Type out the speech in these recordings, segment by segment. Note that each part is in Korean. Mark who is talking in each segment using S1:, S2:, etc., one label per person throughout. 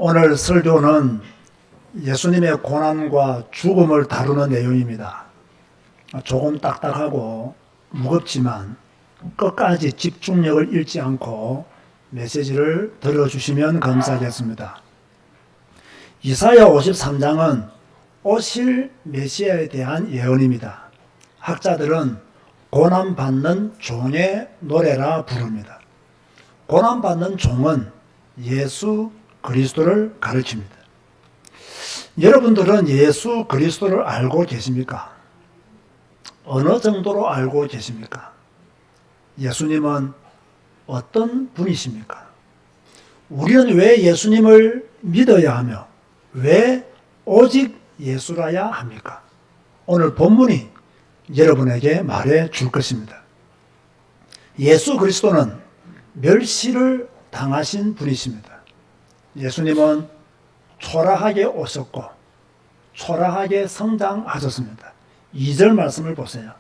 S1: 오늘 설교는 예수님의 고난과 죽음을 다루는 내용입니다. 조금 딱딱하고 무겁지만 끝까지 집중력을 잃지 않고 메시지를 들어주시면 감사하겠습니다. 이사야 53장은 오실 메시아에 대한 예언입니다. 학자들은 고난받는 종의 노래라 부릅니다. 고난받는 종은 예수 그리스도를 가르칩니다. 여러분들은 예수 그리스도를 알고 계십니까? 어느 정도로 알고 계십니까? 예수님은 어떤 분이십니까? 우리는 왜 예수님을 믿어야 하며 왜 오직 예수라야 합니까? 오늘 본문이 여러분에게 말해 줄 것입니다. 예수 그리스도는 멸시를 당하신 분이십니다. 예수님은 초라하게 오셨고 초라하게 성장하셨습니다. 2절 말씀을 보세요.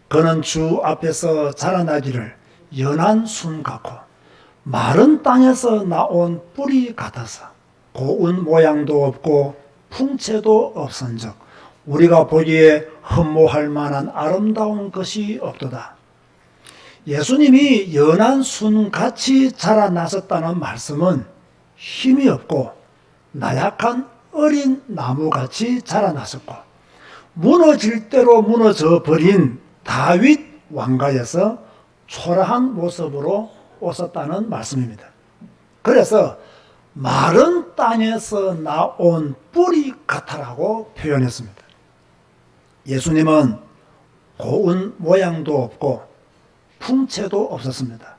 S1: 그는 주 앞에서 자라나기를 연한 순 같고 마른 땅에서 나온 뿌리 같아서 고운 모양도 없고 풍채도 없은즉 우리가 보기에 흠모할 만한 아름다운 것이 없도다. 예수님이 연한 순같이 자라나셨다는 말씀은 힘이 없고 나약한 어린 나무같이 자라나셨고 무너질 대로 무너져 버린 다윗 왕가에서 초라한 모습으로 오셨다는 말씀입니다. 그래서 마른 땅에서 나온 뿌리 같아라고 표현했습니다. 예수님은 고운 모양도 없고 풍채도 없었습니다.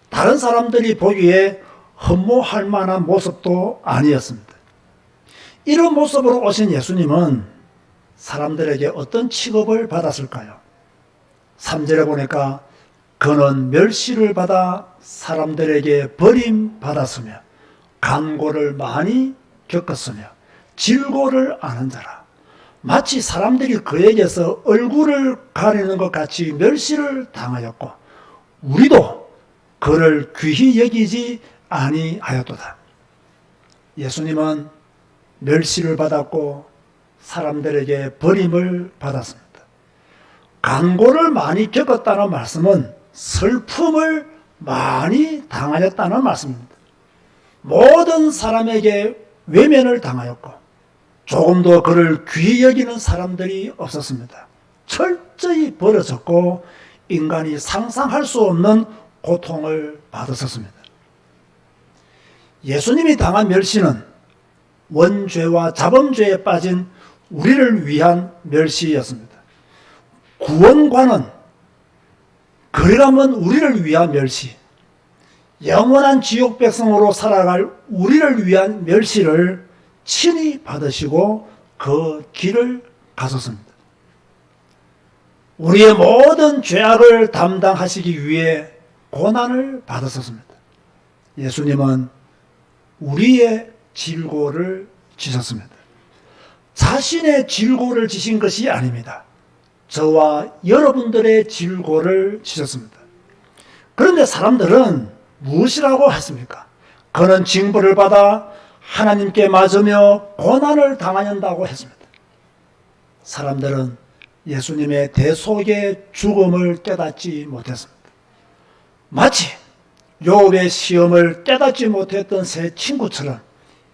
S1: 다른 사람들이 보기에 흠모할 만한 모습도 아니었습니다. 이런 모습으로 오신 예수님은 사람들에게 어떤 취급을 받았을까요? 3절에 보니까 그는 멸시를 받아 사람들에게 버림받았으며 간고를 많이 겪었으며 질고를 아는 자라. 마치 사람들이 그에게서 얼굴을 가리는 것 같이 멸시를 당하였고 우리도 그를 귀히 여기지 아니하였도다. 예수님은 멸시를 받았고 사람들에게 버림을 받았습니다. 간고를 많이 겪었다는 말씀은 슬픔을 많이 당하였다는 말씀입니다. 모든 사람에게 외면을 당하였고 조금도 그를 귀히 여기는 사람들이 없었습니다. 철저히 버려졌고 인간이 상상할 수 없는 고통을 받았었습니다. 예수님이 당한 멸시는 원죄와 자범죄에 빠진 우리를 위한 멸시였습니다. 구원과는 거리감은 우리를 위한 멸시, 영원한 지옥 백성으로 살아갈 우리를 위한 멸시를 친히 받으시고 그 길을 가셨습니다. 우리의 모든 죄악을 담당하시기 위해 고난을 받으셨습니다. 예수님은 우리의 질고를 지셨습니다. 자신의 질고를 지신 것이 아닙니다. 저와 여러분들의 질고를 지셨습니다. 그런데 사람들은 무엇이라고 했습니까? 그는 징벌을 받아 하나님께 맞으며 고난을 당하는다고 했습니다. 사람들은 예수님의 대속의 죽음을 깨닫지 못했습니다. 마치 욥의 시험을 깨닫지 못했던 세 친구처럼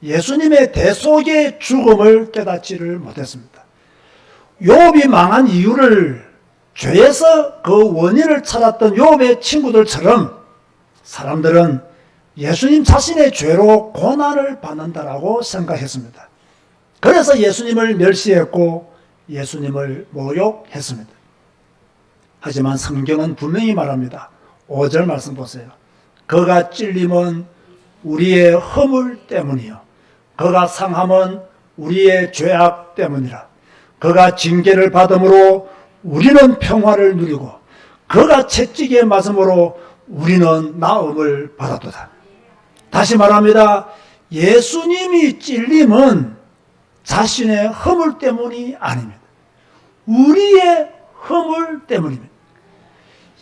S1: 예수님의 대속의 죽음을 깨닫지를 못했습니다. 욥이 망한 이유를 죄에서 그 원인을 찾았던 욥의 친구들처럼 사람들은 예수님 자신의 죄로 고난을 받는다라고 생각했습니다. 그래서 예수님을 멸시했고 예수님을 모욕했습니다. 하지만 성경은 분명히 말합니다. 5절 말씀 보세요. 그가 찔림은 우리의 허물 때문이요 그가 상함은 우리의 죄악 때문이라. 그가 징계를 받음으로 우리는 평화를 누리고 그가 채찍에 맞음으로 우리는 나음을 받았도다. 다시 말합니다. 예수님이 찔림은 자신의 허물 때문이 아닙니다. 우리의 허물 때문입니다.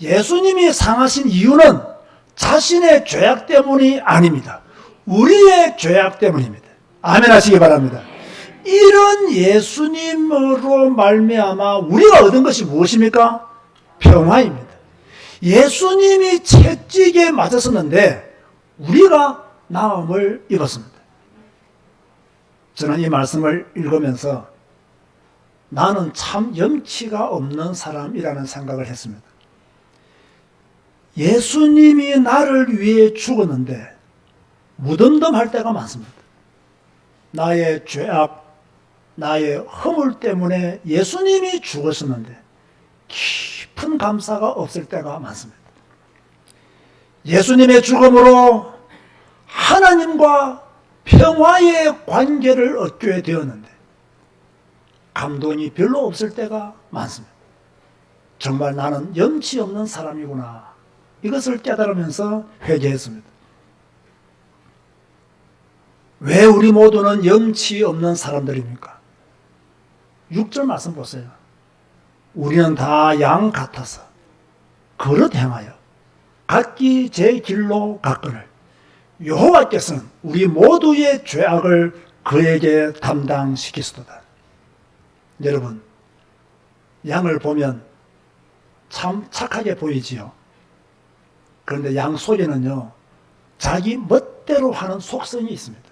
S1: 예수님이 상하신 이유는 자신의 죄악 때문이 아닙니다. 우리의 죄악 때문입니다. 아멘 하시기 바랍니다. 이런 예수님으로 말미암아 우리가 얻은 것이 무엇입니까? 평화입니다. 예수님이 채찍에 맞았었는데 우리가 나음을 입었습니다. 저는 이 말씀을 읽으면서 나는 참 염치가 없는 사람이라는 생각을 했습니다. 예수님이 나를 위해 죽었는데 무덤덤할 때가 많습니다. 나의 죄악, 나의 허물 때문에 예수님이 죽었었는데 깊은 감사가 없을 때가 많습니다. 예수님의 죽음으로 하나님과 평화의 관계를 얻게 되었는데 감동이 별로 없을 때가 많습니다. 정말 나는 염치 없는 사람이구나. 이것을 깨달으면서 회개했습니다. 왜 우리 모두는 염치 없는 사람들입니까? 6절 말씀 보세요. 우리는 다 양 같아서 그릇 행하여 각기 제 길로 갔거늘 여호와께서는 우리 모두의 죄악을 그에게 담당시키시도다. 여러분, 양을 보면 참 착하게 보이지요. 그런데 양 속에는요, 자기 멋대로 하는 속성이 있습니다.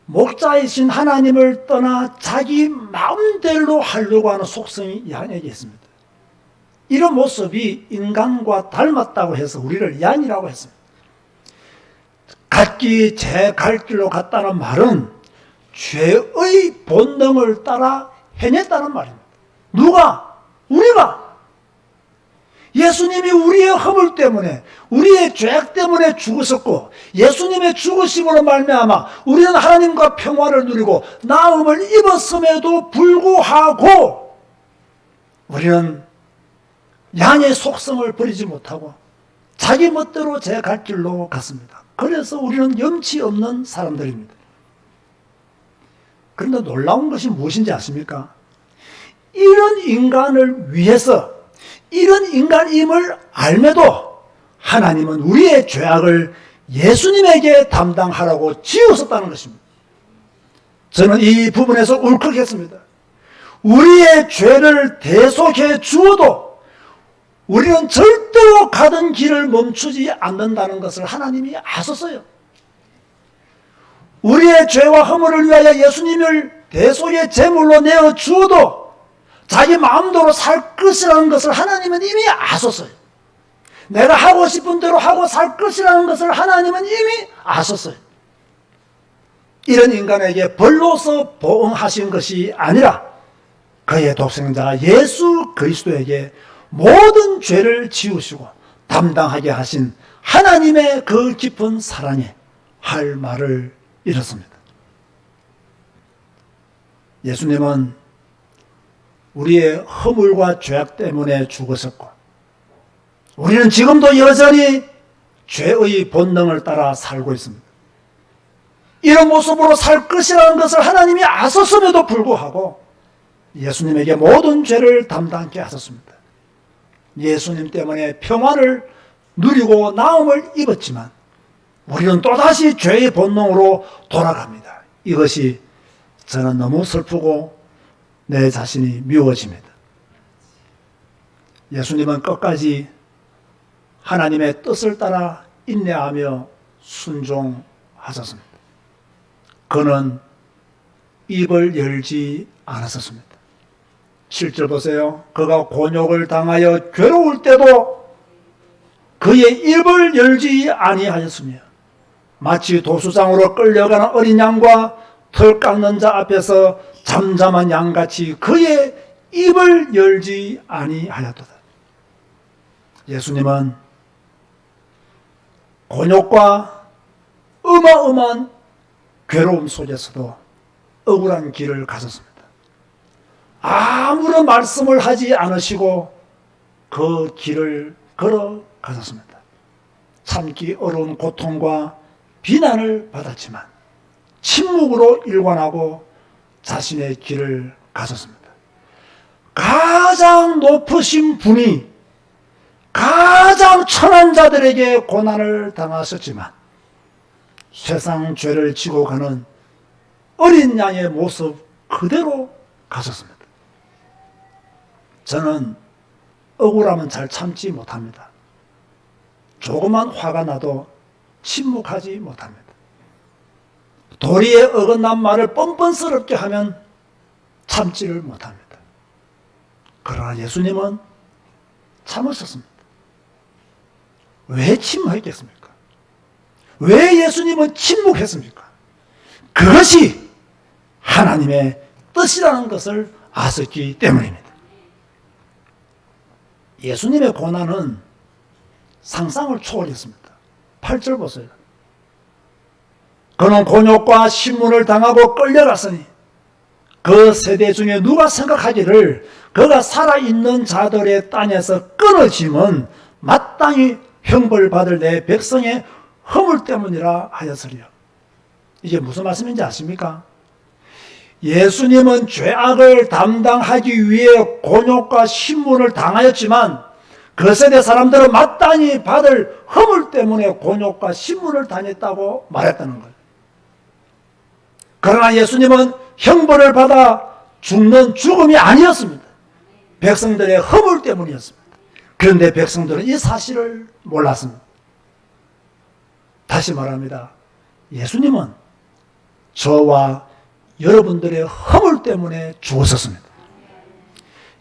S1: 목자이신 하나님을 떠나 자기 마음대로 하려고 하는 속성이 양에게 있습니다. 이런 모습이 인간과 닮았다고 해서 우리를 양이라고 했습니다. 각기 제 갈 길로 갔다는 말은 죄의 본능을 따라 해냈다는 말입니다. 누가? 우리가. 예수님이 우리의 허물 때문에, 우리의 죄악 때문에 죽으셨고 예수님의 죽으심으로 말미암아 우리는 하나님과 평화를 누리고 나음을 입었음에도 불구하고 우리는 양의 속성을 버리지 못하고 자기 멋대로 제 갈 길로 갔습니다. 그래서 우리는 염치 없는 사람들입니다. 그런데 놀라운 것이 무엇인지 아십니까? 이런 인간을 위해서, 이런 인간임을 알매도 하나님은 우리의 죄악을 예수님에게 담당하라고 지으셨다는 것입니다. 저는 이 부분에서 울컥했습니다. 우리의 죄를 대속해 주어도 우리는 절대로 가던 길을 멈추지 않는다는 것을 하나님이 아셨어요. 우리의 죄와 허물을 위하여 예수님을 대속의 제물로 내어 주어도 자기 마음대로 살 것이라는 것을 하나님은 이미 아셨어요. 내가 하고 싶은 대로 하고 살 것이라는 것을 하나님은 이미 아셨어요. 이런 인간에게 벌로서 보응하신 것이 아니라 그의 독생자 예수 그리스도에게 모든 죄를 지우시고 담당하게 하신 하나님의 그 깊은 사랑에 할 말을 잃었습니다. 예수님은 우리의 허물과 죄악 때문에 죽으셨고 우리는 지금도 여전히 죄의 본능을 따라 살고 있습니다. 이런 모습으로 살 것이라는 것을 하나님이 아셨음에도 불구하고 예수님에게 모든 죄를 담당케 하셨습니다. 예수님 때문에 평화를 누리고 나음을 입었지만 우리는 또다시 죄의 본능으로 돌아갑니다. 이것이 저는 너무 슬프고 내 자신이 미워집니다. 예수님은 끝까지 하나님의 뜻을 따라 인내하며 순종하셨습니다. 그는 입을 열지 않았었습니다. 7절 보세요. 그가 곤욕을 당하여 괴로울 때도 그의 입을 열지 아니하였으며 마치 도수장으로 끌려가는 어린 양과 털 깎는 자 앞에서 잠잠한 양같이 그의 입을 열지 아니하였도다. 예수님은 곤욕과 어마어마한 괴로움 속에서도 억울한 길을 가셨습니다. 아무런 말씀을 하지 않으시고 그 길을 걸어가셨습니다. 참기 어려운 고통과 비난을 받았지만 침묵으로 일관하고 자신의 길을 가셨습니다. 가장 높으신 분이 가장 천한 자들에게 고난을 당하셨지만 세상 죄를 지고 가는 어린 양의 모습 그대로 가셨습니다. 저는 억울하면 잘 참지 못합니다. 조그만 화가 나도 침묵하지 못합니다. 도리에 어긋난 말을 뻔뻔스럽게 하면 참지를 못합니다. 그러나 예수님은 참으셨습니다. 왜 침묵했겠습니까? 왜 예수님은 침묵했습니까? 그것이 하나님의 뜻이라는 것을 아셨기 때문입니다. 예수님의 고난은 상상을 초월했습니다. 8절 보세요. 그는 곤욕과 신문을 당하고 끌려갔으니 그 세대 중에 누가 생각하기를 그가 살아있는 자들의 땅에서 끊어짐은 마땅히 형벌받을 내 백성의 허물 때문이라 하였으리요. 이게 무슨 말씀인지 아십니까? 예수님은 죄악을 담당하기 위해 곤욕과 신문을 당하였지만 그 세대 사람들은 마땅히 받을 허물 때문에 곤욕과 신문을 당했다고 말했다는 거예요. 그러나 예수님은 형벌을 받아 죽는 죽음이 아니었습니다. 백성들의 허물 때문이었습니다. 그런데 백성들은 이 사실을 몰랐습니다. 다시 말합니다. 예수님은 저와 여러분들의 허물 때문에 죽으셨습니다.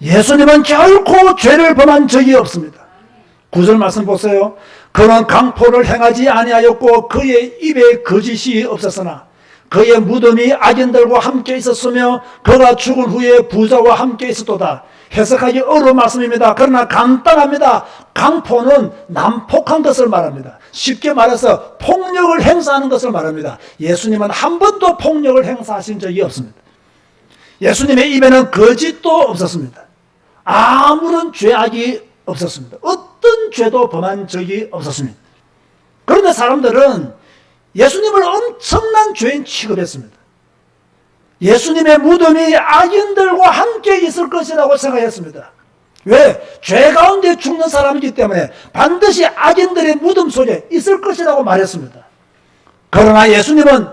S1: 예수님은 결코 죄를 범한 적이 없습니다. 9절 말씀 보세요. 그는 강포를 행하지 아니하였고 그의 입에 거짓이 없었으나 그의 무덤이 악인들과 함께 있었으며 그가 죽은 후에 부자와 함께 있었도다. 해석하기 어려운 말씀입니다. 그러나 간단합니다. 강포는 난폭한 것을 말합니다. 쉽게 말해서 폭력을 행사하는 것을 말합니다. 예수님은 한 번도 폭력을 행사하신 적이 없습니다. 예수님의 입에는 거짓도 없었습니다. 아무런 죄악이 없었습니다. 어떤 죄도 범한 적이 없었습니다. 그런데 사람들은 예수님을 엄청난 죄인 취급했습니다. 예수님의 무덤이 악인들과 함께 있을 것이라고 생각했습니다. 왜? 죄 가운데 죽는 사람이기 때문에 반드시 악인들의 무덤 속에 있을 것이라고 말했습니다. 그러나 예수님은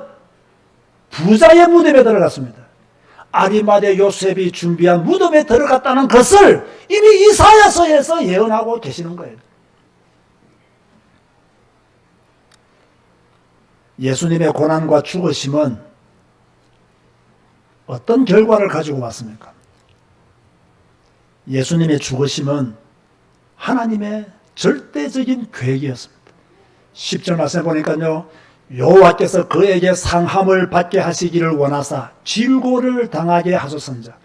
S1: 부자의 무덤에 들어갔습니다. 아리마대 요셉이 준비한 무덤에 들어갔다는 것을 이미 이사야서에서 예언하고 계시는 거예요. 예수님의 고난과 죽으심은 어떤 결과를 가지고 왔습니까? 예수님의 죽으심은 하나님의 절대적인 계획이었습니다. 10절 말씀에 보니까요. 여호와께서 그에게 상함을 받게 하시기를 원하사 질고를 당하게 하소서인자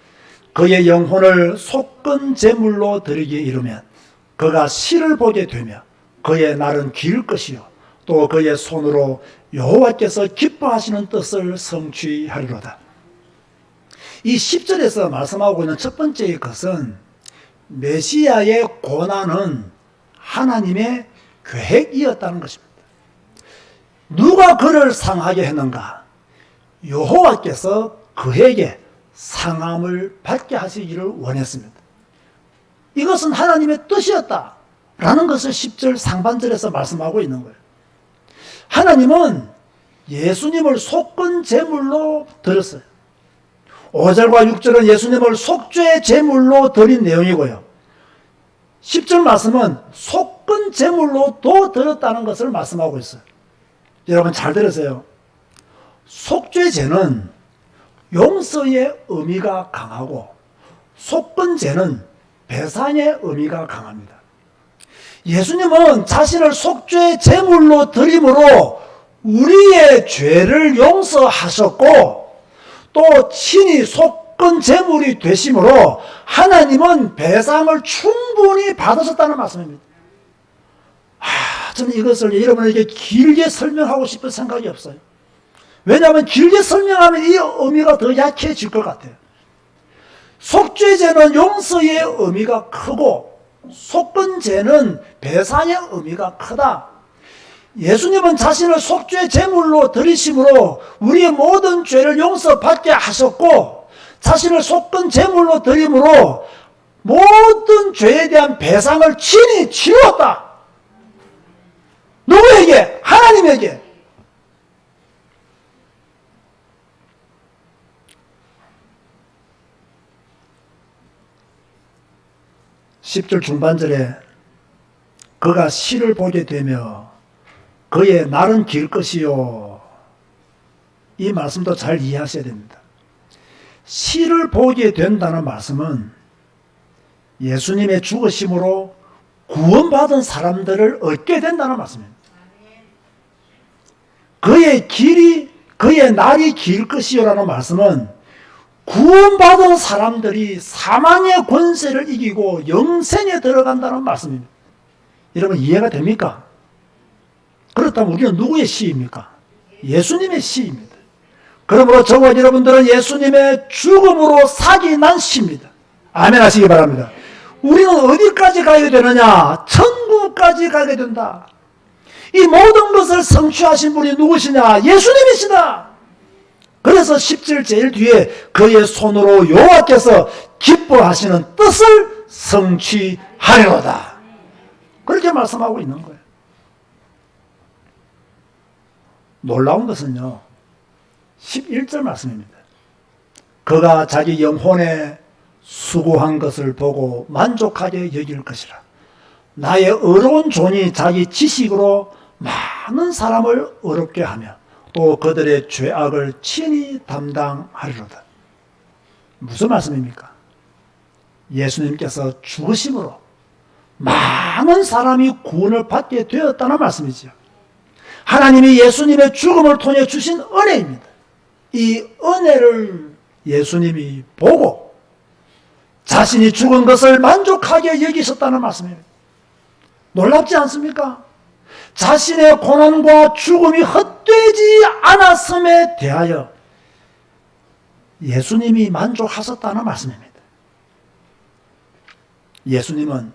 S1: 그의 영혼을 속건 제물로 드리기에 이르면 그가 시를 보게 되며 그의 날은 길 것이요 또 그의 손으로 여호와께서 기뻐하시는 뜻을 성취하리로다. 이 10절에서 말씀하고 있는 첫 번째 것은 메시아의 고난은 하나님의 계획이었다는 것입니다. 누가 그를 상하게 했는가? 여호와께서 그에게 상함을 받게 하시기를 원했습니다. 이것은 하나님의 뜻이었다라는 것을 10절 상반절에서 말씀하고 있는 거예요. 하나님은 예수님을 속건 제물로 드렸어요. 5절과 6절은 예수님을 속죄 제물로 드린 내용이고요. 10절 말씀은 속건 제물로 또 드렸다는 것을 말씀하고 있어요. 여러분 잘 들으세요. 속죄제는 용서의 의미가 강하고 속건제는 배상의 의미가 강합니다. 예수님은 자신을 속죄 제물로 드림으로 우리의 죄를 용서하셨고 또 친히 속건 제물이 되심으로 하나님은 배상을 충분히 받으셨다는 말씀입니다. 저는 이것을 여러분에게 길게 설명하고 싶은 생각이 없어요. 왜냐하면 길게 설명하면 이 의미가 더 약해질 것 같아요. 속죄제는 용서의 의미가 크고 속건제는 배상의 의미가 크다. 예수님은 자신을 속죄 제물로 드리심으로 우리의 모든 죄를 용서받게 하셨고 자신을 속건 제물로 드림으로 모든 죄에 대한 배상을 친히 치루었다. 누구에게? 하나님에게. 10절 중반절에 그가 시를 보게 되며 그의 날은 길 것이요. 이 말씀도 잘 이해하셔야 됩니다. 시를 보게 된다는 말씀은 예수님의 죽으심으로 구원받은 사람들을 얻게 된다는 말씀입니다. 그의 날이 길 것이요라는 말씀은 구원받은 사람들이 사망의 권세를 이기고 영생에 들어간다는 말씀입니다. 여러분 이해가 됩니까? 그렇다면 우리는 누구의 시입니까? 예수님의 시입니다. 그러므로 저와 여러분들은 예수님의 죽음으로 사기 난 시입니다. 아멘 하시기 바랍니다. 우리는 어디까지 가야 되느냐? 천국까지 가게 된다. 이 모든 것을 성취하신 분이 누구시냐? 예수님이시다. 그래서 10절 제일 뒤에 그의 손으로 여호와께서 기뻐하시는 뜻을 성취하리로다. 그렇게 말씀하고 있는 거예요. 놀라운 것은요, 11절 말씀입니다. 그가 자기 영혼에 수고한 것을 보고 만족하게 여길 것이라. 나의 어려운 종이 자기 지식으로 많은 사람을 어렵게 하며 또 그들의 죄악을 친히 담당하리로다. 무슨 말씀입니까? 예수님께서 죽으심으로 많은 사람이 구원을 받게 되었다는 말씀이죠. 하나님이 예수님의 죽음을 통해 주신 은혜입니다. 이 은혜를 예수님이 보고 자신이 죽은 것을 만족하게 여기셨다는 말씀입니다. 놀랍지 않습니까? 자신의 고난과 죽음이 헛되지 않았음에 대하여 예수님이 만족하셨다는 말씀입니다. 예수님은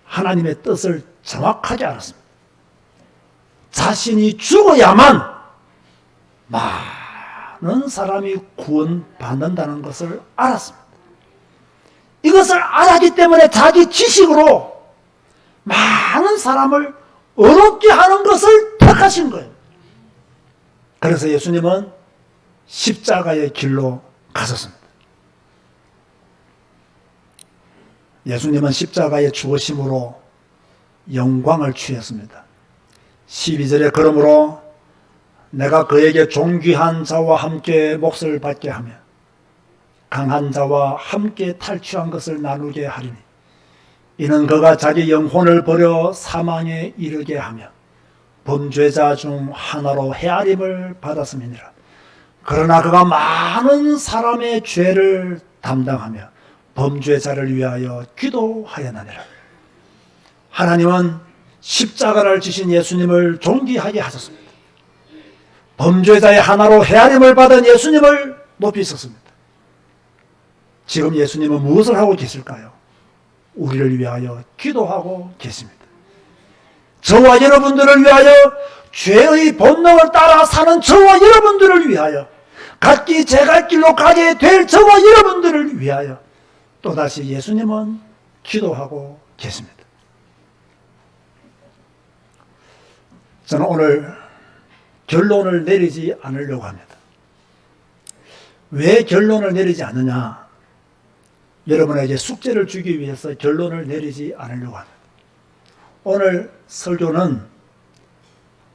S1: 하나님의 뜻을 정확하게 알았습니다. 자신이 죽어야만 많은 사람이 구원받는다는 것을 알았습니다. 이것을 알았기 때문에 자기 지식으로 많은 사람을 어렵게 하는 것을 택하신 거예요. 그래서 예수님은 십자가의 길로 가셨습니다. 예수님은 십자가의 죽으심으로 영광을 취했습니다. 12절에 그러므로 내가 그에게 존귀한 자와 함께 몫을 받게 하며 강한 자와 함께 탈취한 것을 나누게 하리니 이는 그가 자기 영혼을 버려 사망에 이르게 하며 범죄자 중 하나로 헤아림을 받았음이니라. 그러나 그가 많은 사람의 죄를 담당하며 범죄자를 위하여 기도하였느니라. 하나님은 십자가를 지신 예수님을 존귀하게 하셨습니다. 범죄자의 하나로 헤아림을 받은 예수님을 높이셨습니다. 지금 예수님은 무엇을 하고 계실까요? 우리를 위하여 기도하고 계십니다. 저와 여러분들을 위하여, 죄의 본능을 따라 사는 저와 여러분들을 위하여, 각기 제 갈 길로 가게 될 저와 여러분들을 위하여 또다시 예수님은 기도하고 계십니다. 저는 오늘 결론을 내리지 않으려고 합니다. 왜 결론을 내리지 않느냐? 여러분에게 숙제를 주기 위해서 결론을 내리지 않으려고 합니다. 오늘 설교는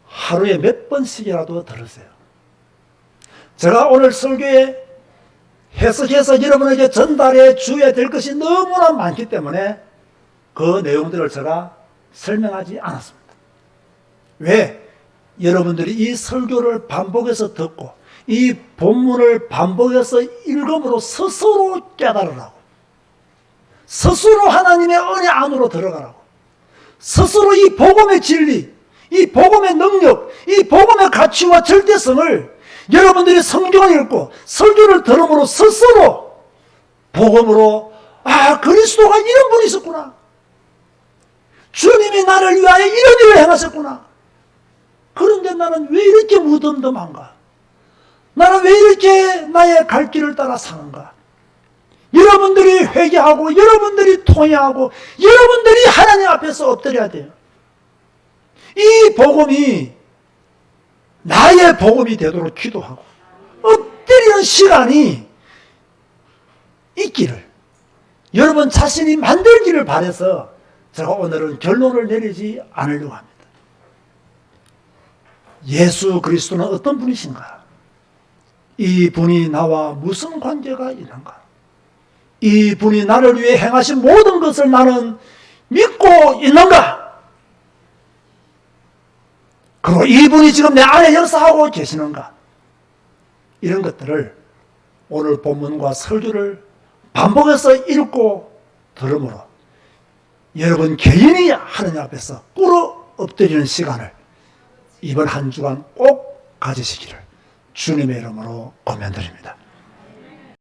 S1: 하루에 몇 번씩이라도 들으세요. 제가 오늘 설교에 해석해서 여러분에게 전달해 줘야 될 것이 너무나 많기 때문에 그 내용들을 제가 설명하지 않았습니다. 왜? 여러분들이 이 설교를 반복해서 듣고 이 본문을 반복해서 읽음으로 스스로 깨달으라고, 스스로 하나님의 은혜 안으로 들어가라고, 스스로 이 복음의 진리, 이 복음의 능력, 이 복음의 가치와 절대성을 여러분들이 성경을 읽고 설교를 들음으로 스스로 복음으로, 아, 그리스도가 이런 분이 있었구나, 주님이 나를 위하여 이런 일을 행하셨구나, 그런데 나는 왜 이렇게 무덤덤한가, 나는 왜 이렇게 나의 갈 길을 따라 사는가. 여러분들이 회개하고 여러분들이 통회하고 여러분들이 하나님 앞에서 엎드려야 돼요. 이 복음이 나의 복음이 되도록 기도하고 엎드리는 시간이 있기를 여러분 자신이 만들기를 바라서 제가 오늘은 결론을 내리지 않으려고 합니다. 예수 그리스도는 어떤 분이신가? 이 분이 나와 무슨 관계가 있는가? 이 분이 나를 위해 행하신 모든 것을 나는 믿고 있는가? 그리고 이 분이 지금 내 안에 역사하고 계시는가? 이런 것들을 오늘 본문과 설교를 반복해서 읽고 들으므로 여러분 개인이 하느님 앞에서 꿇어 엎드리는 시간을 이번 한 주간 꼭 가지시기를 주님의 이름으로 권면드립니다.